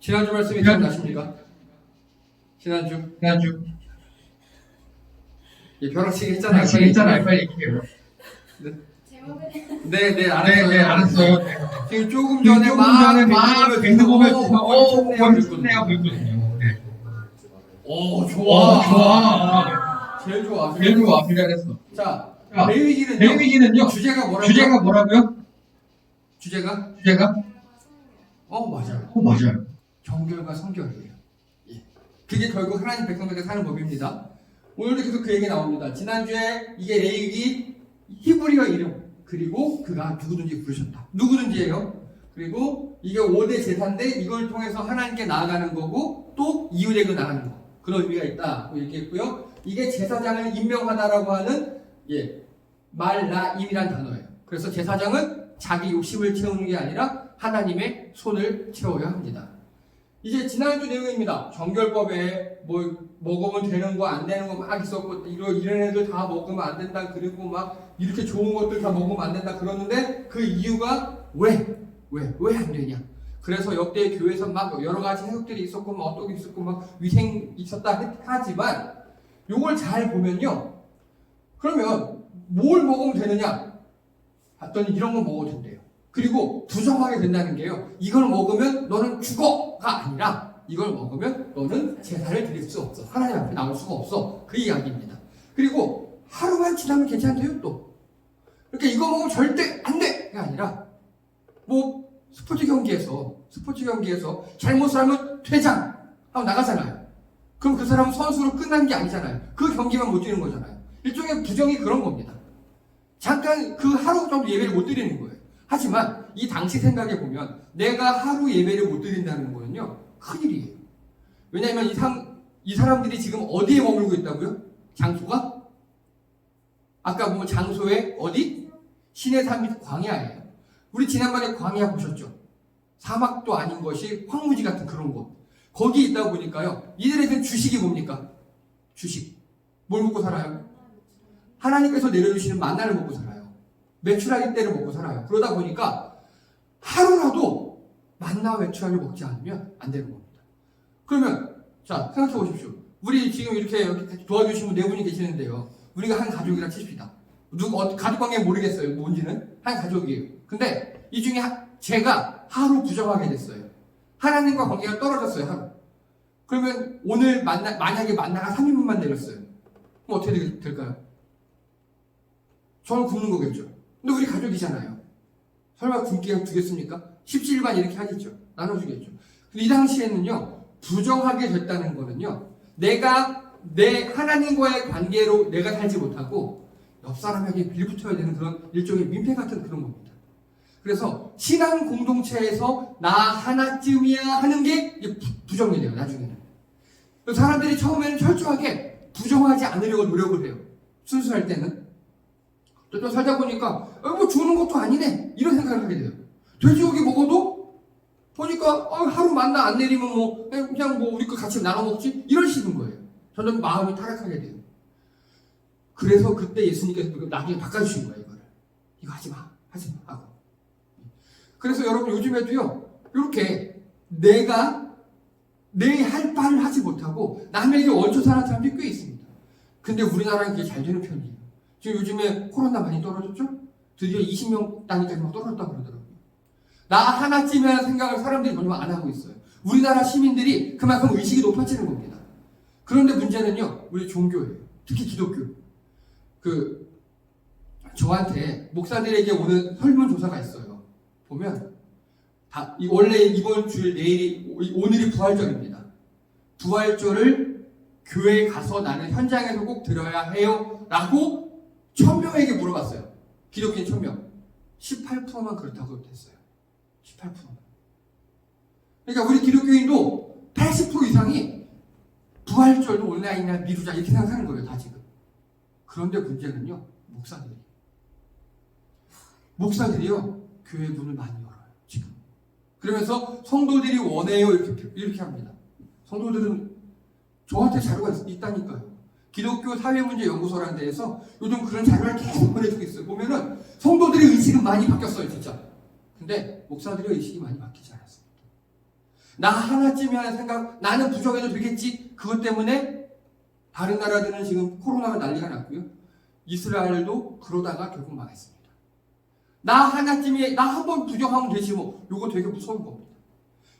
지난주 말씀이 기억나십니까? 지난주 예, 벼락치기 했잖아요. 빨리 얘기해요. 네, 알았어요. 네. 지금 조금 전에 막 배드보면서 했네요. 그랬거든요. 네. 오, 좋아. 제일 좋아. 아주 잘했어. 자, 자, 내위기는요. 주제가 뭐라고요? 주제가? 맞아요. 맞아요. 정결과 성결이에요. 예. 그게 결국 하나님 백성들에게 사는 법입니다. 오늘도 계속 그 얘기 나옵니다. 지난주에 이게 레위기 히브리어 이름, 그리고 그가 누구든지 부르셨다. 누구든지예요. 그리고 이게 5대 제사인데 이걸 통해서 하나님께 나아가는 거고 또 이웃에게 나가는 거. 그런 의미가 있다. 얘기했고요. 이게 제사장을 임명하다라고 하는 말라임이란 단어예요. 그래서 제사장은 자기 욕심을 채우는 게 아니라 하나님의 손을 채워야 합니다. 이제 지난주 내용입니다. 정결법에 먹으면 되는 거 안 되는 거 막 있었고 이런 애들 다 먹으면 안 된다. 그리고 막 이렇게 좋은 것들 다 먹으면 안 된다. 그러는데 그 이유가 왜 안 되냐? 그래서 역대 교회에서 막 여러 가지 해석들이 있었고 막 어떤 게 있었고 막 위생 있었다 하지만 요걸 잘 보면요. 그러면 뭘 먹으면 되느냐? 봤더니 이런 거 먹어도 된대요. 그리고 부정하게 된다는 게요. 이걸 먹으면 너는 죽어가 아니라 이걸 먹으면 너는 제사를 드릴 수 없어. 하나님 앞에 나올 수가 없어. 그 이야기입니다. 그리고 하루만 지나면 괜찮대요 또. 그러니까 이거 먹으면 절대 안 돼가 아니라 스포츠 경기에서 잘못을 하면 퇴장 하고 나가잖아요. 그럼 그 사람은 선수로 끝난 게 아니잖아요. 그 경기만 못 뛰는 거잖아요. 일종의 부정이 그런 겁니다. 잠깐 그 하루 정도 예배를 못 드리는 거예요. 하지만 이 당시 생각해 보면 내가 하루 예배를 못 드린다는 거는요 큰일이에요. 왜냐하면 이 사람들이 지금 어디에 머물고 있다고요? 장소가? 아까 장소에 어디? 신의 삶 및 광야예요. 우리 지난번에 광야 보셨죠? 사막도 아닌 것이 황무지 같은 그런 곳. 거기 있다 보니까요. 이들에게는 주식이 뭡니까? 주식. 뭘 먹고 살아요? 하나님께서 내려주시는 만나를 먹고 살아요. 메추라기 때를 먹고 살아요. 그러다 보니까 하루라도 만나와 메추라기를 먹지 않으면 안 되는 겁니다. 그러면 자 생각해 보십시오. 우리 지금 이렇게 도와주신 분 4분이 계시는데요. 우리가 한 가족이라 칩시다. 가족 관계 모르겠어요. 뭔지는 한 가족이에요. 근데 이 중에 제가 하루 부정하게 됐어요. 하나님과 관계가 떨어졌어요. 하루. 그러면 오늘 만약에 만나가 3인분만 내렸어요. 그럼 어떻게 될까요? 저는 굶는 거겠죠. 근데 우리 가족이잖아요. 설마 굶게 두겠습니까? 십시일반 이렇게 하겠죠. 나눠주겠죠. 근데 이 당시에는요, 부정하게 됐다는 거는요, 내가 내 하나님과의 관계로 내가 살지 못하고 옆 사람에게 빌붙어야 되는 그런 일종의 민폐 같은 그런 겁니다. 그래서 신앙 공동체에서 나 하나쯤이야 하는 게 부정이 돼요. 나중에는. 사람들이 처음에는 철저하게 부정하지 않으려고 노력을 해요. 순수할 때는. 또 살다 보니까 주는 것도 아니네 이런 생각을 하게 돼요. 돼지고기 먹어도 보니까 하루 만나 안 내리면 그냥 우리 거 같이 나눠 먹지 이런 식인 거예요. 저는 마음이 타락하게 돼요. 그래서 그때 예수님께서 나중에 바꿔주신 거예요. 이거 하지 마 하고. 그래서 여러분 요즘에도요 이렇게 내가 내 할 바를 하지 못하고 남에게 얹혀 사는 사람들이 꽤 있습니다. 근데 우리나라는 그게 잘 되는 편이에요. 지금 요즘에 코로나 많이 떨어졌죠? 드디어 20명 단위까지 막 떨어졌다고 그러더라고요. 나 하나쯤이라는 생각을 사람들이 전혀 안 하고 있어요. 우리나라 시민들이 그만큼 의식이 높아지는 겁니다. 그런데 문제는요, 우리 종교예요. 특히 기독교. 저한테 목사들에게 오는 설문조사가 있어요. 보면, 원래 이번 주일 오늘이 부활절입니다. 부활절을 교회에 가서 나는 현장에서 꼭 들어야 해요. 라고 1000명에게 물어봤어요. 기독교인 1000명. 18%만 그렇다고 됐어요. 18%만. 그러니까 우리 기독교인도 80% 이상이 부활절도 온라인이나 미루자 이렇게 생각하는 거예요. 다 지금. 그런데 문제는요. 목사들이요. 교회 문을 많이 열어요. 지금. 그러면서 성도들이 원해요. 이렇게 합니다. 성도들은 저한테 자료가 있다니까요. 기독교 사회문제연구소라는 데에서 요즘 그런 자료를 계속 보내주고 있어요. 보면은 성도들의 의식은 많이 바뀌었어요, 진짜. 근데 목사들의 의식이 많이 바뀌지 않았습니다. 나 하나쯤이 하는 생각, 나는 부정해도 되겠지. 그것 때문에 다른 나라들은 지금 코로나가 난리가 났고요. 이스라엘도 그러다가 결국 망했습니다. 나 하나쯤이, 나 한 번 부정하면 되지 뭐. 요거 되게 무서운 겁니다.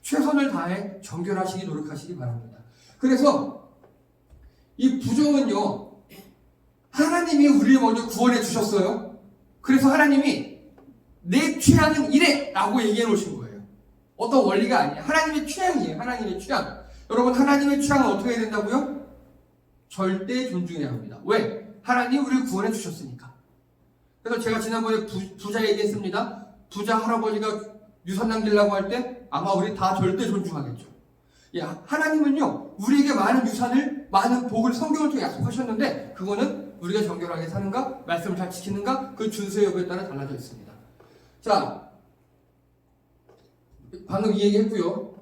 최선을 다해 정결하시기 노력하시기 바랍니다. 그래서 이 부정은요, 하나님이 우리를 먼저 구원해 주셨어요. 그래서 하나님이 내 취향은 이래! 라고 얘기해 놓으신 거예요. 어떤 원리가 아니에요. 하나님의 취향이에요. 하나님의 취향. 여러분, 하나님의 취향은 어떻게 해야 된다고요? 절대 존중해야 합니다. 왜? 하나님 우리를 구원해 주셨으니까. 그래서 제가 지난번에 부자 얘기했습니다. 부자 할아버지가 유산 남기려고 할 때 아마 우리 다 절대 존중하겠죠. 예, 하나님은요, 우리에게 많은 유산을, 많은 복을 성경을 통해 약속하셨는데, 그거는 우리가 정결하게 사는가, 말씀을 잘 지키는가, 그 준수의 여부에 따라 달라져 있습니다. 자, 방금 이 얘기 했고요.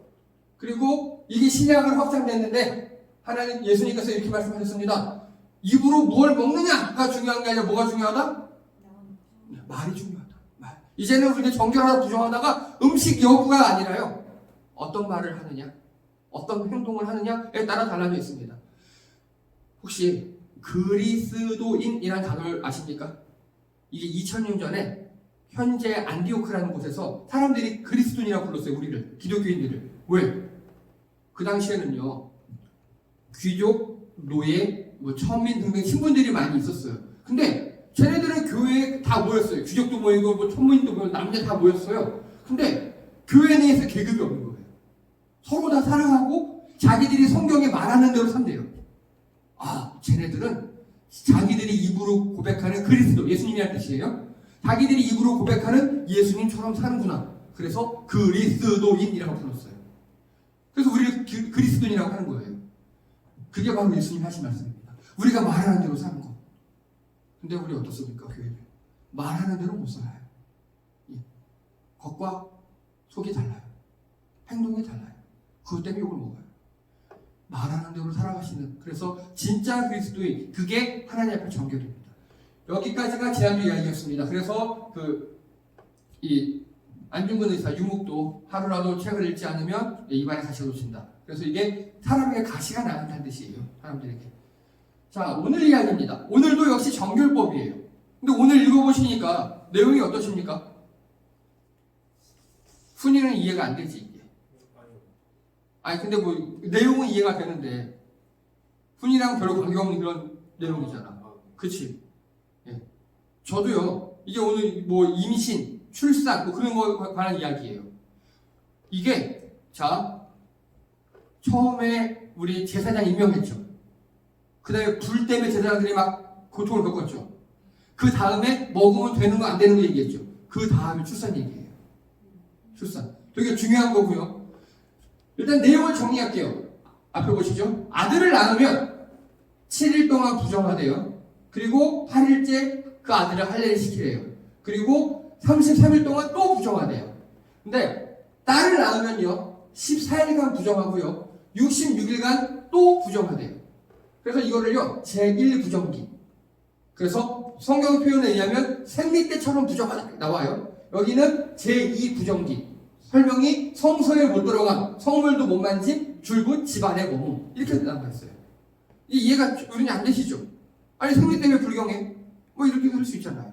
그리고 이게 신약으로 확장됐는데, 하나님, 예수님께서 이렇게 말씀하셨습니다. 입으로 뭘 먹느냐가 중요한 게 아니라 뭐가 중요하다? 말이 중요하다. 말. 이제는 우리가 정결하다 부정하다가 음식 여부가 아니라요. 어떤 말을 하느냐, 어떤 행동을 하느냐에 따라 달라져 있습니다. 혹시 그리스도인이라는 단어를 아십니까? 이게 2000년 전에 현재 안디오크라는 곳에서 사람들이 그리스도인이라고 불렀어요. 우리를, 기독교인들을. 왜? 그 당시에는요, 귀족, 노예, 천민 등등 신분들이 많이 있었어요. 근데 쟤네들은 교회에 다 모였어요. 귀족도 모이고 천민도 모이고 남자 다 모였어요. 근데 교회 내에서 계급이 없는 거예요. 서로 다 사랑하고 자기들이 성경에 말하는 대로 산대요. 아, 쟤네들은 자기들이 입으로 고백하는 그리스도, 예수님이라는 뜻이에요. 자기들이 입으로 고백하는 예수님처럼 사는구나. 그래서 그리스도인이라고 불렀어요. 그래서 우리를 그리스도인이라고 하는 거예요. 그게 바로 예수님이 하신 말씀입니다. 우리가 말하는 대로 사는 거. 근데 우리 어떻습니까? 교회는 말하는 대로 못 살아요. 예. 겉과 속이 달라요. 행동이 달라요. 그것 때문에 욕을 먹어요. 말하는 대로 살아가시는, 그래서 진짜 그리스도인, 그게 하나님 앞에 정결입니다. 여기까지가 지난주 이야기였습니다. 그래서 이 안중근 의사 유목도 하루라도 책을 읽지 않으면 입안에 가시가 놓친다. 그래서 이게 사람에게 가시가 나간다는 뜻이에요. 사람들에게. 자, 오늘 이야기입니다. 오늘도 역시 정결법이에요. 근데 오늘 읽어보시니까 내용이 어떠십니까? 훈이는 이해가 안 되지, 이게. 아니, 근데 뭐, 내용은 이해가 되는데, 훈이랑 별로 관계없는 그런 내용이잖아. 그치? 예. 저도요, 이게 오늘 뭐, 임신, 출산, 뭐 그런 거에 관한 이야기예요. 이게, 자, 처음에 우리 제사장 임명했죠. 그 다음에 불 때문에 제사장들이 막 고통을 겪었죠. 그 다음에 먹으면 되는 거 안 되는 거 얘기했죠. 그 다음에 출산 얘기예요. 출산. 되게 중요한 거고요. 일단 내용을 정리할게요. 앞에 보시죠. 아들을 낳으면 7일 동안 부정하대요. 그리고 8일째 그 아들을 할례를 시키래요. 그리고 33일 동안 또 부정하대요. 근데 딸을 낳으면요, 14일간 부정하고요, 66일간 또 부정하대요. 그래서 이거를요, 제1부정기. 그래서 성경 표현에 의하면 생리 때처럼 부정하다 나와요. 여기는 제2부정기. 설명이 성소에 못 들어간, 성물도 못 만진, 줄곧 집안의 고문. 이렇게 나와있어요. 이해가 우리는 안 되시죠? 아니, 생리 때문에 불경해. 뭐 이렇게 할 수 있잖아요.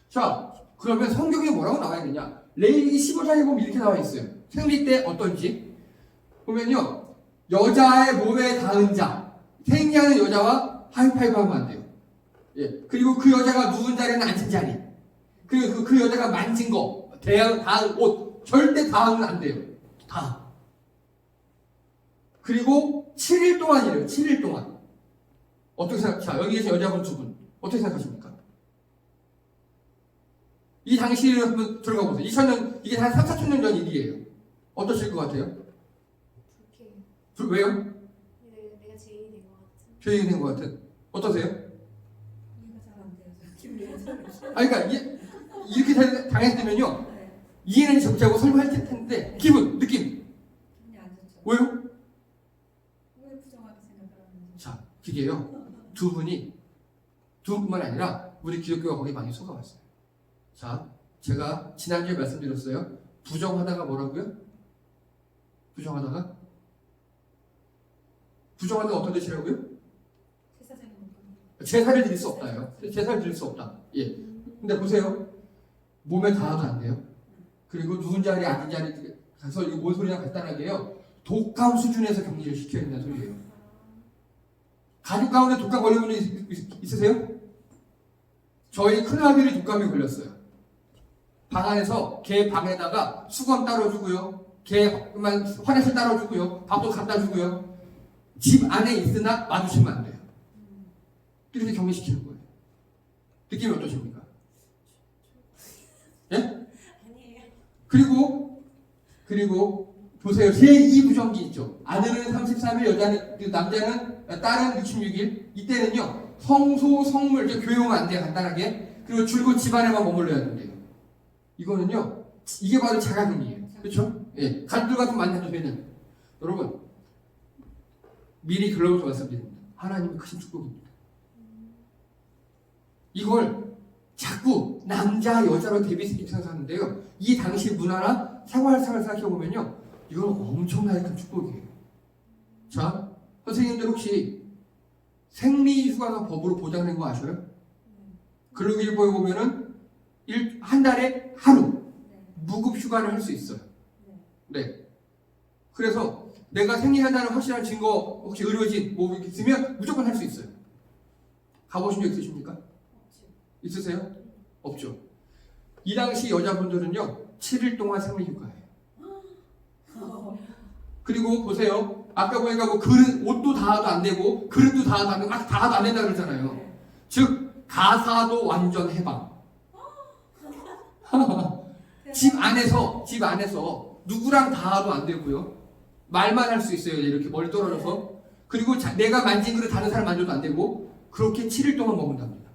자, 그러면 성경에 뭐라고 나와 있느냐? 레위기 15장에 보면 이렇게 나와 있어요. 생리 때 어떤지. 보면요, 여자의 몸에 닿은 자, 생리하는 여자와 하이파이브 하면 안 돼요. 예. 그리고 그 여자가 누운 자리는 앉은 자리. 그리고 그 여자가 만진 거, 닿은 옷, 절대 닿으면 안 돼요. 다. 그리고 7일 동안이래요. 7일 동안. 어떻게 생각, 자, 여기에서 여자분 두 분. 어떻게 생각하십니까? 이 당시에 한번 들어가 보세요. 2000년, 이게 한 3, 4천 년 전 일이에요. 어떠실 것 같아요? 왜요? 내가 죄인이 된 것 같은. 죄인이 된 것 같은. 어떠세요? 이해가 잘 안 돼요. 아니, 그러니까 이렇게 당했으면요, 네. 이해는 적자고 설명할 텐데 기분, 느낌. 기분이 안 좋죠. 왜요? 왜 부정하게 생각하는지. 자, 그게요, 두 분뿐만 아니라 우리 기독교가 거기 많이 속아왔어요. 자, 제가 지난주에 말씀드렸어요. 부정하다가 뭐라고요? 부정하다가? 부정하다가 어떤 대시라고요? 제사장이 못 가는 제사를 드릴 수 없다요. 제사를 드릴 수 없다. 예. 근데 보세요. 몸에 닿아도 안 돼요. 그리고 누군 자리 아닌 자리 가서 이거 뭔 소리냐 간단하게요. 독감 수준에서 격리를 시켜야 된다는 소리예요. 가족 가운데 독감 걸린 분 있으세요? 저희 큰아들이 독감에 걸렸어요. 방 안에서 걔 방에다가 수건 따로 주고요. 걔만 화장실 따로 주고요. 밥도 갖다 주고요. 집 안에 있으나 마주치면 안 돼요. 이렇게 격리시키는 거예요. 느낌이 어떠십니까? 예? 아니에요. 그리고 보세요. 제2부정기 있죠. 아들은 33일, 여자는 남자는 딸은 66일. 이때는요. 성소, 성물, 이제 교회 오면 안 돼요. 간단하게. 그리고 줄곧 집안에만 머물러야 된대요. 이거는요. 이게 바로 자가격리예요. 그렇죠? 예. 가족들과 좀 만나도 되는. 여러분 미리 결론부터 말씀드립니다. 하나님의 크신 축복입니다. 이걸 자꾸 남자 여자로 대비시키고 생각하는데요. 이 당시 문화나 생활상을 생각해보면요. 이건 엄청나게 큰 축복이에요. 자, 선생님들 혹시 생리휴가가 법으로 보장된 거 아셔요? 근로기일보에 보면은 한 달에 하루 무급휴가를 할 수 있어요. 네. 그래서 내가 생리한다는 확실한 증거 혹시 의료진 뭐 있으면 무조건 할 수 있어요. 가보신 적 있으십니까? 있으세요? 없죠. 이 당시 여자분들은요 7일 동안 생리휴가예요. 그리고 보세요. 아까 보니까 뭐 그릇 옷도 닿아도 안 되고 그릇도 닿아도 안 되고 막 닿아도 안 된다 그러잖아요. 즉 가사도 완전 해방. 집 안에서 누구랑 닿아도 안 되고요. 말만 할 수 있어요. 이렇게 멀리 떨어져서. 그리고 내가 만진 그릇 다른 사람 만져도 안 되고 그렇게 7일 동안 머문답니다.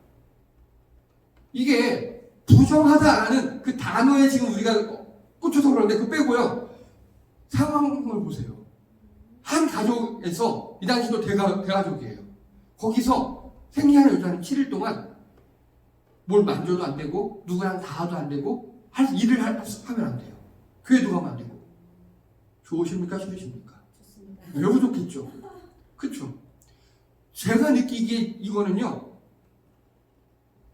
이게 부정하다라는 그 단어에 지금 우리가 꽂혀서 그러는데 그거 빼고요. 상황을 보세요. 한 가족에서 이 당시도 대가족이에요. 거기서 생리하는 여자는 7일 동안 뭘 만져도 안 되고 누구랑 닿아도 안 되고 일을 하면 안 돼요. 교회도 가면 안 되고. 좋으십니까? 싫으십니까? 좋습니다. 매우 좋겠죠. 그렇죠. 제가 느끼기에 이거는요.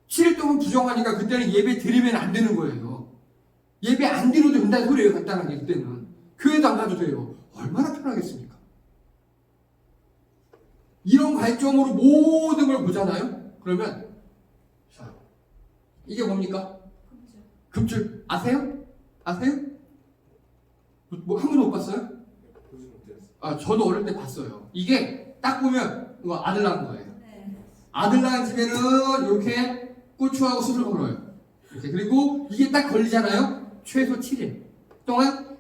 7일 동안 부정하니까 그때는 예배 드리면 안 되는 거예요. 예배 안 드려도 된다는 소리예요. 간단하게 그때는. 교회도 안 가도 돼요. 얼마나 편하겠습니까? 이런 관점으로 모든 걸 보잖아요. 그러면 자, 이게 뭡니까? 금줄 아세요? 아세요? 뭐 한 번도 못 봤어요? 아, 저도 어릴 때 봤어요. 이게 딱 보면 이거 아들 낳은 거예요. 네. 아들 낳은 집에는 이렇게 고추하고 술을 걸어요. 이렇게. 그리고 이게 딱 걸리잖아요. 최소 7일 동안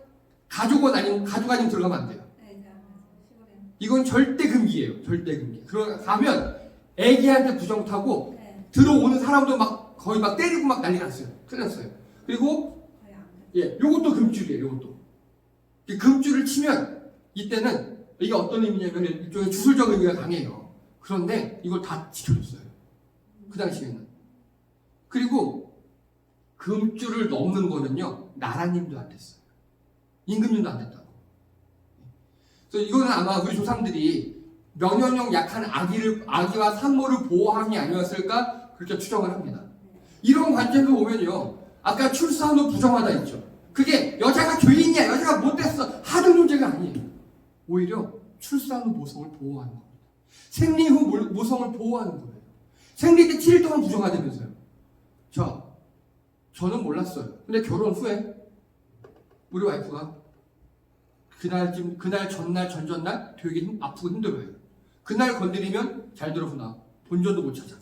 가족 아니면 들어가면 안 돼요. 네, 시골에. 이건 절대 금기예요. 절대 금기. 가면 애기한테 부정 타고 네. 들어오는 사람도 막 거의 막 때리고 막 난리 났어요. 큰일 났어요. 그리고 거의 안 돼. 예, 요것도 금줄이에요. 요것도. 이 금줄을 치면 이때는 이게 어떤 의미냐면 일종의 주술적 의미가 강해요. 그런데 이걸 다 지켜줬어요. 그 당시에는. 그리고 금줄을 넘는 거는요. 나라님도 안 됐어요. 임금님도 안 됐다고. 그래서 이거는 아마 우리 조상들이 면역력 약한 아기와 산모를 보호함이 아니었을까 그렇게 추정을 합니다. 이런 관점에서 보면요. 아까 출산 후 부정하다 했죠. 그게 여자가 죄인이야, 여자가 못됐어 하는 문제가 아니에요. 오히려 출산 후 모성을 보호하는 겁니다. 생리 후 모성을 보호하는 거예요. 생리 때 7일 동안 부정하다면서요. 자, 저는 몰랐어요. 근데 결혼 후에 우리 와이프가 그날 전날 전전날 되게 아프고 힘들어요. 그날 건드리면 잘 들어보나 본전도 못 찾아.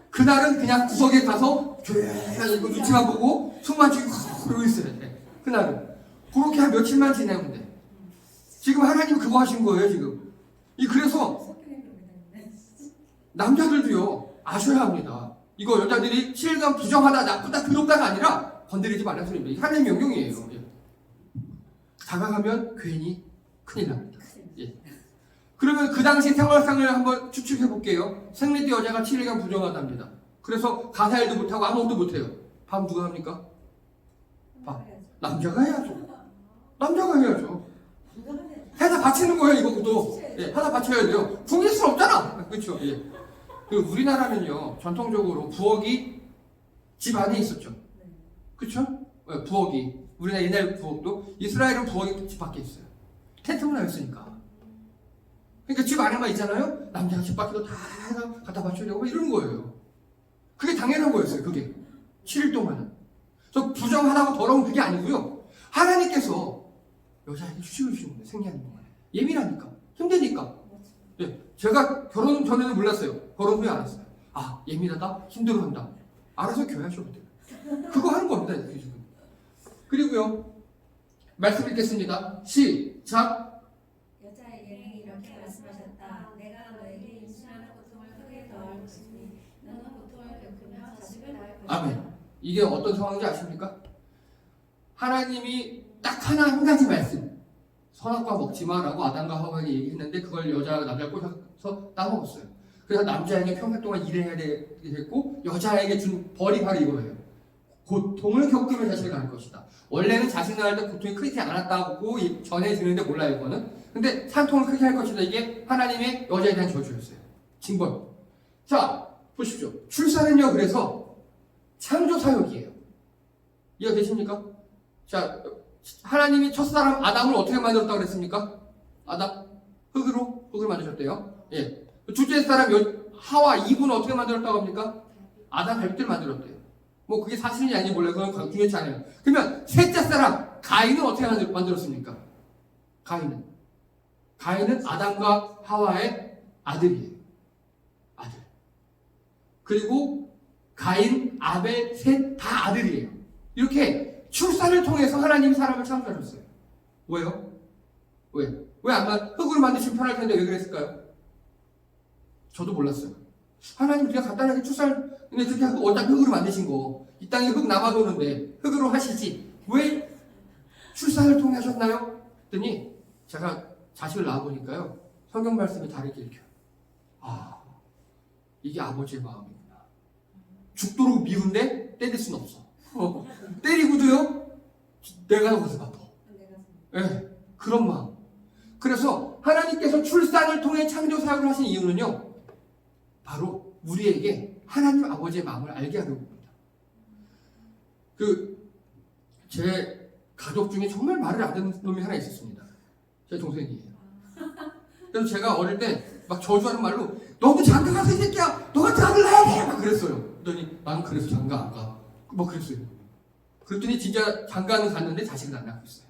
그날은 그냥 구석에 가서 조용히 눈치만 보고 숨만 쉬고 그러고 있어야 돼. 그날은 그렇게 한 며칠만 지내면 돼. 지금 하나님 그거 하신 거예요 지금. 그래서 성격이 그렇게 되는데. 남자들도요 아셔야 합니다. 이거 여자들이 7일간 부정하다 나쁘다 더럽다가 아니라 건드리지 말라는 소리입니다. 하나님 명령이에요. 예. 다가가면 괜히 큰일 납니다. 예. 그러면 그 당시 생활상을 한번 추측해 볼게요. 생리 때 여자가 7일간 부정하답니다. 그래서 가사일도 못하고 아무것도 못해요. 밥 누가 합니까? 남자가 해야죠. 남자가 해야죠. 바치는 거예요, 이거도. 예, 하나 바쳐야 돼요. 부엌일 수 없잖아. 그렇죠? 예. 그리고 우리나라는요, 전통적으로 부엌이 집 안에 있었죠. 그렇죠? 예, 부엌이. 우리나라 옛날 부엌도 이스라엘은 부엌이 집 밖에 있어요. 텐트 문화였으니까. 그러니까 집 안에만 있잖아요. 남자가 집 밖에도 다 갖다 바쳐주고 이러는 거예요. 그게 당연한 거였어요. 그게 7일 동안은. 그래서 부정하다고 더러운 그게 아니고요. 하나님께서 여자에게 휴식을 주신 거예요. 생리하는 동안에. 예민하니까, 힘드니까. 예, 제가 결혼 전에는 몰랐어요. 결혼 후에 알았어요. 아, 예민하다, 힘들어한다. 알아서 교회하셔도 돼요. 그거 하는 겁니다. 이렇게 지금. 그리고요, 말씀 읽겠습니다. 시작. 여자에게 이렇게 말씀하셨다. 내가 너에게 임신하는 고통을 크게 더할 것이니 너는 고통을 겪으며 자식을 낳을 것이다. 아멘. 이게 어떤 상황인지 아십니까? 하나님이 딱 한 가지 말씀. 선악과 먹지 마라고 아담과 하와에게 얘기했는데 그걸 여자가 남자를 꼬셔서 따먹었어요. 그래서 남자에게 평생 동안 일해야 되게 됐고 여자에게 준 벌이 바로 이거예요. 고통을 겪으며 자식을 낳을 것이다. 원래는 자식 낳을 때 고통이 크지 않았다고 전해지는데 몰라요, 이거는. 근데 산통을 크게 할 것이다. 이게 하나님의 여자에 대한 저주였어요. 징벌. 자, 보십시오. 출산은요, 그래서 창조 사역이에요. 이해되십니까? 자, 하나님이 첫사람 아담을 어떻게 만들었다고 그랬습니까? 아담? 흙을 만드셨대요. 예. 둘째 사람 하와 이브는 어떻게 만들었다고 합니까? 아담 갈비뼈를 만들었대요. 뭐 그게 사실인지 아닌지 몰라요. 그건 중요치 않아요. 그러면 셋째 사람 가인은 어떻게 만들었습니까? 가인은 아담과 하와의 아들이에요. 아들. 그리고 가인, 아벨, 셋 다 아들이에요. 이렇게 출산을 통해서 하나님이 사람을 창조하셨어요. 왜요? 왜 아마 흙으로 만드시면 편할 텐데 왜 그랬을까요? 저도 몰랐어요. 하나님 그냥 간단하게 근데 그렇게 하고 어차피 흙으로 만드신 거. 이 땅에 흙 남아도는데 흙으로 하시지. 왜 출산을 통해 하셨나요? 그랬더니 제가 자식을 낳아보니까요. 성경 말씀이 다르게 읽혀요. 아, 이게 아버지의 마음이구나. 죽도록 미운데 때릴 순 없어. 때리고도요. 내가 거기서 아파. 예, 그런 마음. 그래서 하나님께서 출산을 통해 창조 사역을 하신 이유는요. 바로 우리에게 하나님 아버지의 마음을 알게 하려고 합니다. 제 가족 중에 정말 말을 안 듣는 놈이 하나 있었습니다. 제 동생이에요. 그래서 제가 어릴 때 막 저주하는 말로 너도 장가 가서 이 새끼야! 너가 장가를 가야 돼! 막 그랬어요. 그랬더니 나는 그래서 장가 안 가. 뭐 그랬어요. 그랬더니 진짜 장가는 갔는데 자식은 안 낳고 있어요.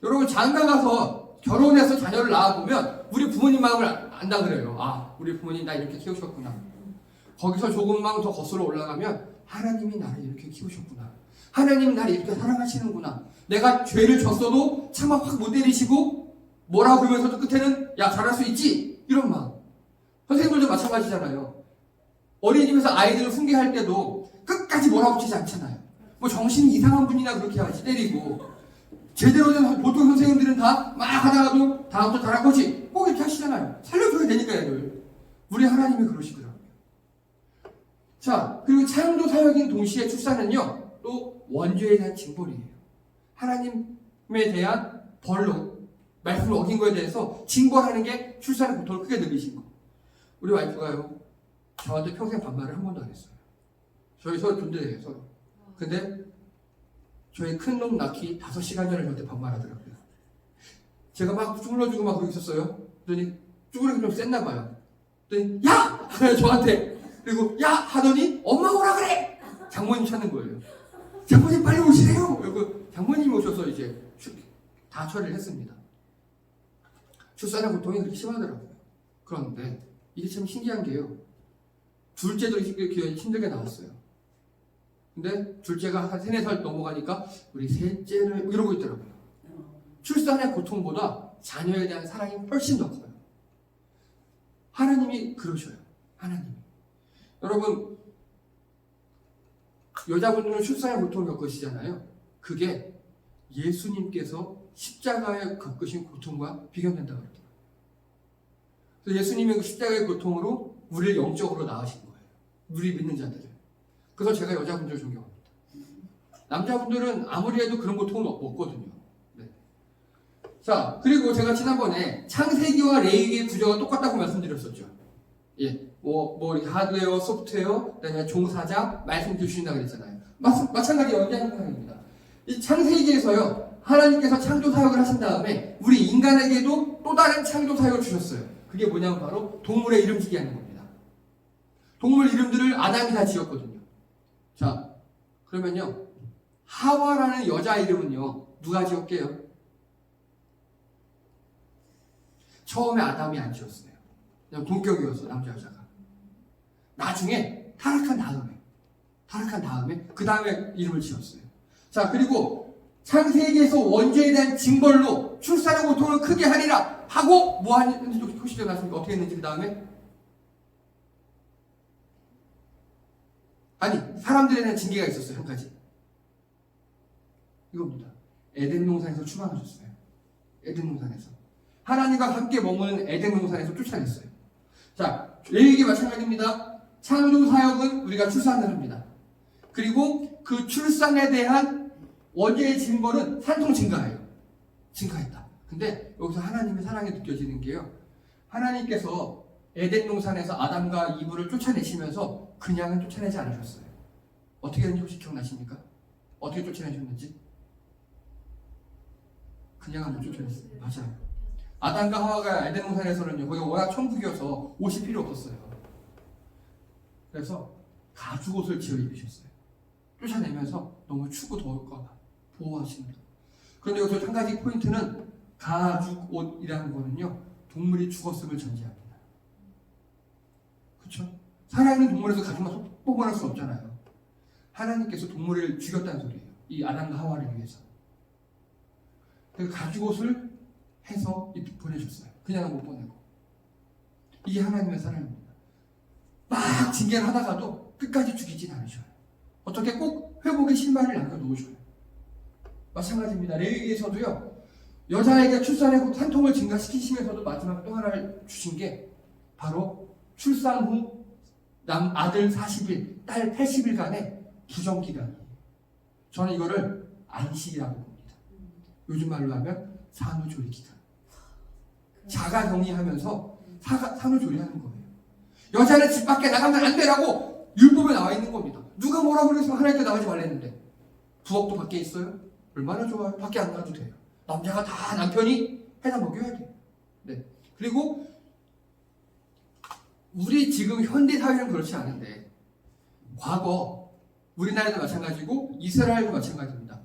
여러분 장가 가서 결혼해서 자녀를 낳아보면 우리 부모님 마음을 안다 그래요. 아, 우리 부모님 나 이렇게 키우셨구나. 거기서 조금만 더 거슬러 올라가면 하나님이 나를 이렇게 키우셨구나. 하나님이 나를 이렇게 사랑하시는구나. 내가 죄를 졌어도 차마 확 못 때리시고 뭐라고 그러면서도 끝에는 야 잘할 수 있지 이런 마음. 선생님들도 마찬가지잖아요. 어린이집에서 아이들을 훈계할 때도 끝까지 뭐라고 치지 않잖아요. 뭐 정신이 이상한 분이나 그렇게 하지 때리고 제대로 된 보통 선생님들은 다 막 하다가도 다음부터 잘할 거지 꼭 이렇게 하시잖아요. 살려줘야 되니까 애들. 우리 하나님이 그러시더라고요. 자, 그리고 창조 사역인 동시에 출산은요 또 원죄에 대한 징벌이에요. 하나님에 대한 벌로 말씀을 어긴 거에 대해서 징벌하는 게 출산의 고통을 크게 느끼신 거. 우리 와이프가요 저한테 평생 반말을 한 번도 안 했어요. 저희 서로 존재해요 서로. 근데 저희 큰 놈 낳기 5시간 전에 저한테 반말하더라고요. 제가 막 쭈글러주고 막 그러고 있었어요. 그랬더니 쭈그리기 좀 셌나 봐요. 그랬더니 야! 저한테. 그리고 야! 하더니 엄마 오라 그래! 장모님 찾는 거예요. 장모님 빨리 오시래요! 그리고 장모님이 오셔서 이제 다 처리를 했습니다. 출산의 고통이 그렇게 심하더라고요. 그런데 이게 참 신기한 게요. 둘째도 힘들게 나왔어요. 근데 둘째가 한 3, 4살 넘어가니까 우리 셋째를 이러고 있더라고요. 출산의 고통보다 자녀에 대한 사랑이 훨씬 더 커요. 하나님이 그러셔요. 하나님이. 여러분 여자분들은 출산의 고통을 겪으시잖아요. 그게 예수님께서 십자가에 겪으신 고통과 비교된다고 그래요. 그래서 예수님의 그 십자가의 고통으로 우리를 영적으로 낳으신 거예요. 우리 믿는 자들을. 그래서 제가 여자분들을 존경합니다. 남자분들은 아무리 해도 그런 고통은 없거든요. 네. 자, 그리고 제가 지난번에 창세기와 레위기의 구조가 똑같다고 말씀드렸었죠. 예, 이렇게 하드웨어, 소프트웨어, 그다음에 종사자 말씀 주신다고 그랬잖아요. 마찬가지 연장한 상황입니다. 이 창세기에서요, 하나님께서 창조 사역을 하신 다음에 우리 인간에게도 또 다른 창조 사역을 주셨어요. 그게 뭐냐면 바로 동물의 이름 짓게 하는 겁니다. 동물 이름들을 아담이 다 지었거든요. 자, 그러면요, 하와라는 여자 이름은요, 누가 지었게요? 처음에 아담이 안 지었어요. 그냥 동격이었어, 남자 여자가. 나중에 타락한 다음에 그 다음에 이름을 지었어요. 자, 그리고 창세기에서 원죄에 대한 징벌로 출산의 고통을 크게 하리라 하고 뭐 하는지 표시되어 놨습니까? 어떻게 했는지 그 다음에? 아니, 사람들에 대한 징계가 있었어요. 한 가지. 이겁니다. 에덴 동산에서 추방하셨어요. 에덴 동산에서. 하나님과 함께 머무는 에덴 동산에서 쫓아냈어요. 자, 레위기 마찬가지입니다. 창조 사역은 우리가 출산을 합니다. 그리고 그 출산에 대한 원죄의 징벌은 산통 증가해요. 증가했다. 근데 여기서 하나님의 사랑이 느껴지는 게요. 하나님께서 에덴 동산에서 아담과 이브를 쫓아내시면서 그냥은 쫓아내지 않으셨어요. 어떻게 했는지 혹시 기억나십니까? 어떻게 쫓아내셨는지? 그냥은 못 쫓아냈어요. 맞아요. 아담과 하와가 에덴 동산에서는요, 거기가 워낙 천국이어서 옷이 필요 없었어요. 그래서 가죽옷을 지어 입으셨어요. 쫓아내면서 너무 춥고 더울까봐 보호하시는 거예요. 그런데 여기서 한 가지 포인트는 가죽옷이라는 거는요, 동물이 죽었음을 전제합니다. 그렇죠? 살아있는 동물에서 가죽만 뽑아낼 수 없잖아요. 하나님께서 동물을 죽였다는 소리예요. 이 아담과 하와를 위해서. 그래서 가죽옷을 해서 보내줬어요. 그냥은 못 보내고. 이게 하나님의 사랑입니다. 막 징계를 하다가도 끝까지 죽이진 않으셔요. 어떻게 꼭 회복의 실마리를 남겨놓으셔요. 마찬가지입니다. 레위기에서도요, 여자에게 출산의 산통을 증가시키시면서도 마지막 또 하나를 주신 게 바로 출산 후 아들 40일, 딸 80일간의 부정기간이에요. 저는 이거를 안식이라고 봅니다. 요즘 말로 하면 산후조리기간. 자가격리하면서 산후조리하는 거예요. 여자는 집 밖에 나가면 안 되라고 율법에 나와 있는 겁니다. 누가 뭐라고 그래서 하나님께 나가지 말랬는데 부엌도 밖에 있어요? 얼마나 좋아요. 밖에 안 나가도 돼요. 남자가 다 남편이 해다 먹여야 돼요. 네. 그리고 우리 지금 현대 사회는 그렇지 않은데 과거 우리나라도 마찬가지고 이스라엘도 마찬가지입니다.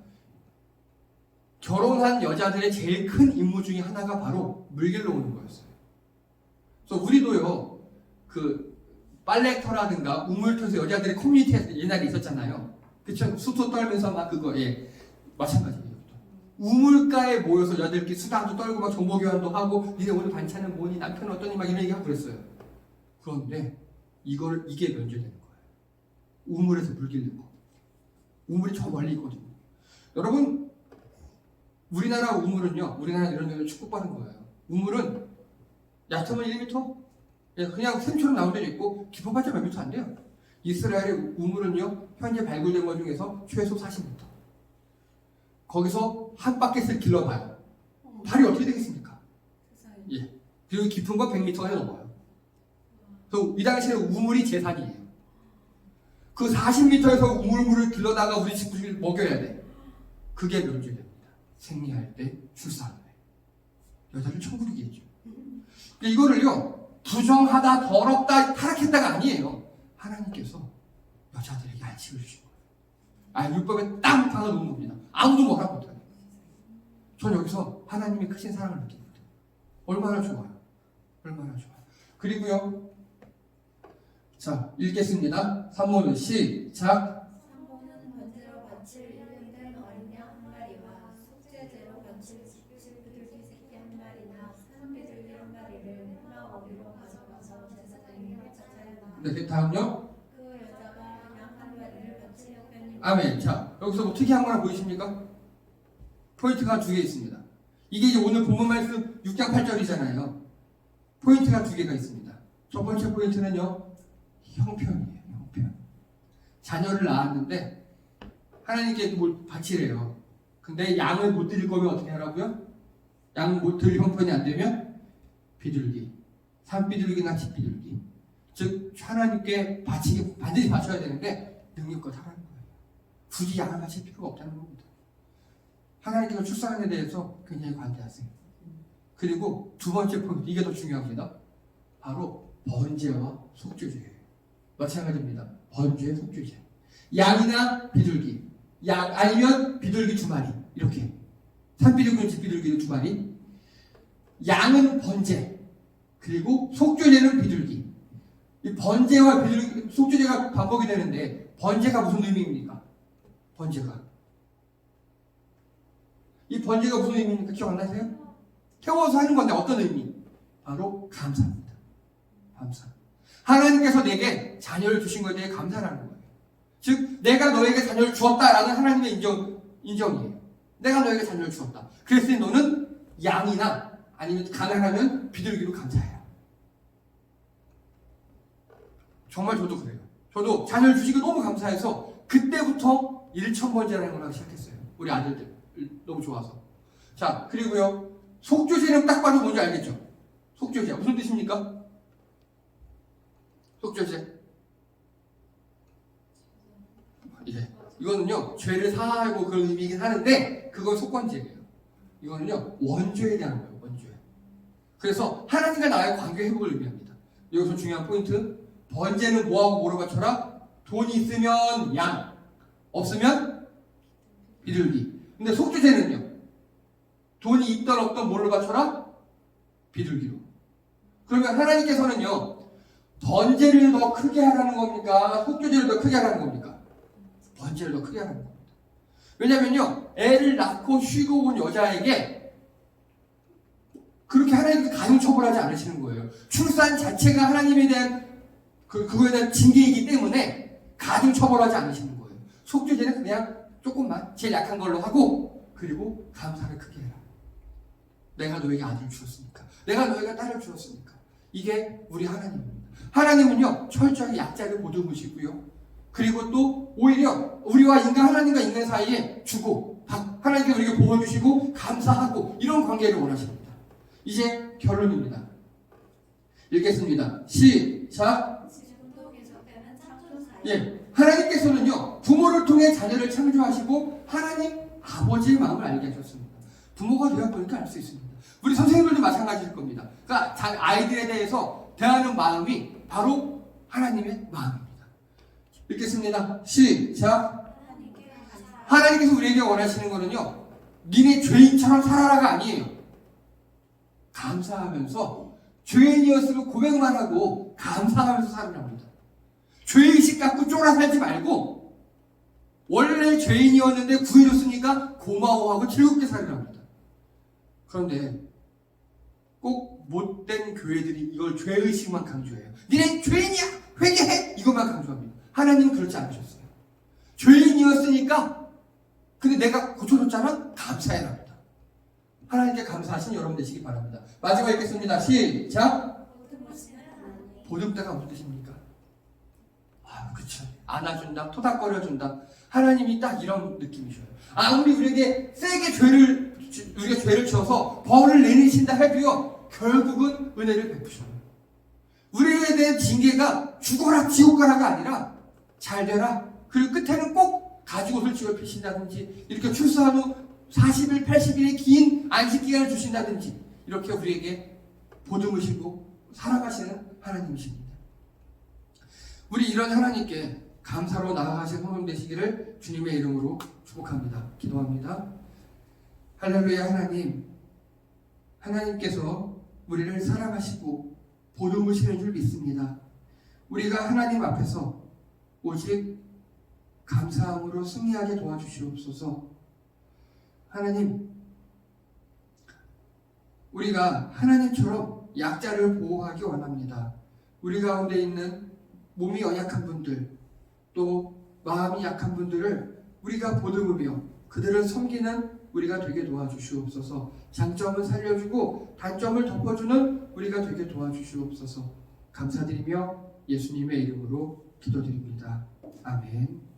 결혼한 여자들의 제일 큰 임무 중에 하나가 바로 물 길러 오는 거였어요. 그래서 우리도요, 그 빨래터라든가 우물터에서 여자들의 커뮤니티에 옛날에 있었잖아요. 그쵸? 수소 떨면서 막 그거, 예, 마찬가지예요. 우물가에 모여서 여자들끼리 수다도 떨고 막 정보교환도 하고, 니네 오늘 반찬은 뭐니, 남편은 어떠니, 막 이런 얘기하고 그랬어요. 그런데 이게 면제되는 거예요. 우물에서 물 길는 거. 우물이 저 멀리 있거든요. 여러분, 우리나라 우물은요, 우리나라 이런 데는 축복받은 거예요. 우물은 얕으면 1m? 그냥 샘처럼 나온 데도 있고, 깊어봤자 몇 미터 안 돼요. 이스라엘의 우물은요, 현재 발굴된 것 중에서 최소 40m. 거기서 한 바켓을 길러봐요. 발이 어떻게 되겠습니까? 예. 그리고 깊은 건 100m가 넘어요. 그래서 이 당시에는 우물이 재산이에요. 그 40m에서 우물물을 길러다가 우리 식구를 먹여야 돼. 그게 면제됩니다. 생리할 때, 출산할 때. 여자를 천국이겠죠. 이거를요, 부정하다, 더럽다, 타락했다가 아니에요. 하나님께서 여자들에게 안식을 주신 거예요. 율법에 딱 박아놓은 겁니다. 아무도 뭐라 못해요. 전 여기서 하나님의 크신 사랑을 느낍니다. 얼마나 좋아요. 얼마나 좋아요. 그리고요, 자, 읽겠습니다. 3번 시작. 3번은 번제로 바칠 1년 된 어린 양 한 마리와 속죄제로 바칠 비둘기 새끼 한 마리나 산비둘기 한 마리를 하나 어비로 가져가서 제사장이 합작하여 나아. 네, 다음요. 그 여자가 양 한 마리를 바칠 형편이 아멘. 자, 여기서 뭐 특이한 거 하나 보이십니까? 포인트가 두 개 있습니다. 이게 이제 오늘 본문 말씀 6장 8절이잖아요. 포인트가 두 개가 있습니다. 첫 번째 포인트는요, 형편이에요. 형편. 자녀를 낳았는데 하나님께 뭘 바치래요. 근데 양을 못 드릴 거면 어떻게 하라고요? 양들 형편이 안 되면 비둘기, 산비둘기나 집비둘기. 즉 하나님께 반드시 바쳐야 되는데 능력껏 하라는 거예요. 굳이 양을 바칠 필요가 없다는 겁니다. 하나님께서 출산에 대해서 굉장히 관대하세요. 그리고 두 번째 포인트, 이게 더 중요합니다. 바로 번제와 속죄제예요. 마찬가지입니다. 번제, 속죄제. 양이나 비둘기, 양 아니면 비둘기 2마리 이렇게. 산비둘기는 집비둘기 2마리. 양은 번제, 그리고 속죄제는 비둘기. 이 번제와 비둘기, 속죄제가 반복이 되는데 번제가 무슨 의미입니까? 번제가. 이 번제가 무슨 의미입니까? 기억 안 나세요? 태워서 하는 건데 어떤 의미? 바로 감사입니다. 감사. 하나님께서 내게 자녀를 주신 것에 대해 감사라는 거예요. 즉 내가 너에게 자녀를 주었다라는 하나님의 인정이에요. 내가 너에게 자녀를 주었다. 그랬으니 너는 양이나 아니면 가난하면 비둘기로 감사해라. 정말 저도 그래요. 저도 자녀를 주시고 너무 감사해서 그때부터 1,000번제라는 걸 하기 시작했어요. 우리 아들들 너무 좋아서. 자, 그리고요. 속죄제는 딱 봐도 뭔지 알겠죠? 속죄제 무슨 뜻입니까? 속죄제. 이거는요 죄를 사하고 그런 의미이긴 하는데 그건 속건제예요. 이거는요 원죄에 대한 거예요. 원죄. 그래서 하나님과 나의 관계 회복을 의미합니다. 여기서 중요한 포인트. 번제는 뭐하고 뭐로 바쳐라? 돈이 있으면 양, 없으면 비둘기. 근데 속죄제는요 돈이 있던 없던 뭐로 바쳐라? 비둘기로. 그러면 하나님께서는요 번제를 더 크게 하라는 겁니까? 속죄제를 더 크게 하라는 겁니까? 번제를 더 크게 하라는 겁니다. 왜냐면요 애를 낳고 쉬고 온 여자에게 그렇게 하나님께서 가중처벌하지 않으시는 거예요. 출산 자체가 하나님에 대한 그거에 대한 징계이기 때문에 가중처벌하지 않으시는 거예요. 속죄제는 그냥 조금만 제일 약한 걸로 하고 그리고 감사를 크게 해라. 내가 너에게 아들을 주었으니까, 내가 너에게 딸을 주었으니까. 이게 우리 하나님입니다. 하나님은요 철저하게 약자를 보듬으시고요. 그리고 또 오히려 우리와 하나님과 인간 사이에 주고 하나님께서 우리에게 보호 주시고 감사하고 이런 관계를 원하십니다. 이제 결론입니다. 읽겠습니다. 시작. 지금도 계속되는 창조 사역. 예, 하나님께서는요 부모를 통해 자녀를 창조하시고 하나님 아버지의 마음을 알게 하셨습니다. 부모가 되어보니까 알 수 있습니다. 우리 선생님들도 마찬가지일 겁니다. 그러니까 아이들에 대해서 대하는 마음이 바로 하나님의 마음입니다. 읽겠습니다. 시작. 하나님께서 우리에게 원하시는 거는요 니네 죄인처럼 살아라가 아니에요. 감사하면서 죄인이었으면 고백만 하고 감사하면서 살아랍니다. 죄의식 갖고 쫄아 살지 말고 원래 죄인이었는데 구해줬으니까 고마워하고 즐겁게 살아랍니다. 그런데 꼭 못된 교회들이 이걸 죄의식만 강조해요. 니네 죄인이야! 회개해! 이것만 강조합니다. 하나님은 그렇지 않으셨어요. 죄인이었으니까 근데 내가 고쳐줬잖아? 감사해랍니다. 하나님께 감사하신 여러분 되시기 바랍니다. 마지막 읽겠습니다. 시작. 보듬다가 무슨 뜻입니까? 그쵸. 안아준다, 토닥거려준다. 하나님이 딱 이런 느낌이셔요. 아무리 우리에게 세게 우리가 죄를 지어서 벌을 내리신다 해도요 결국은 은혜를 베푸셔요. 우리에 대한 징계가 죽어라 지옥 가라가 아니라 잘 되라. 그리고 끝에는 꼭 가죽옷을 지어 피신다든지 이렇게 출산 후 40일, 80일의 긴 안식기간을 주신다든지 이렇게 우리에게 보듬으시고 사랑하시는 하나님이십니다. 우리 이런 하나님께 감사로 나아가신 성도 되시기를 주님의 이름으로 축복합니다. 기도합니다. 할렐루야. 하나님께서 우리를 사랑하시고 보듬으시는 줄 믿습니다. 우리가 하나님 앞에서 오직 감사함으로 승리하게 도와주시옵소서. 하나님, 우리가 하나님처럼 약자를 보호하기 원합니다. 우리 가운데 있는 몸이 연약한 분들, 또 마음이 약한 분들을 우리가 보듬으며 그들을 섬기는 우리가 되게 도와주시옵소서. 장점을 살려주고 단점을 덮어주는 우리가 되게 도와주시옵소서. 감사드리며 예수님의 이름으로 기도드립니다. 아멘.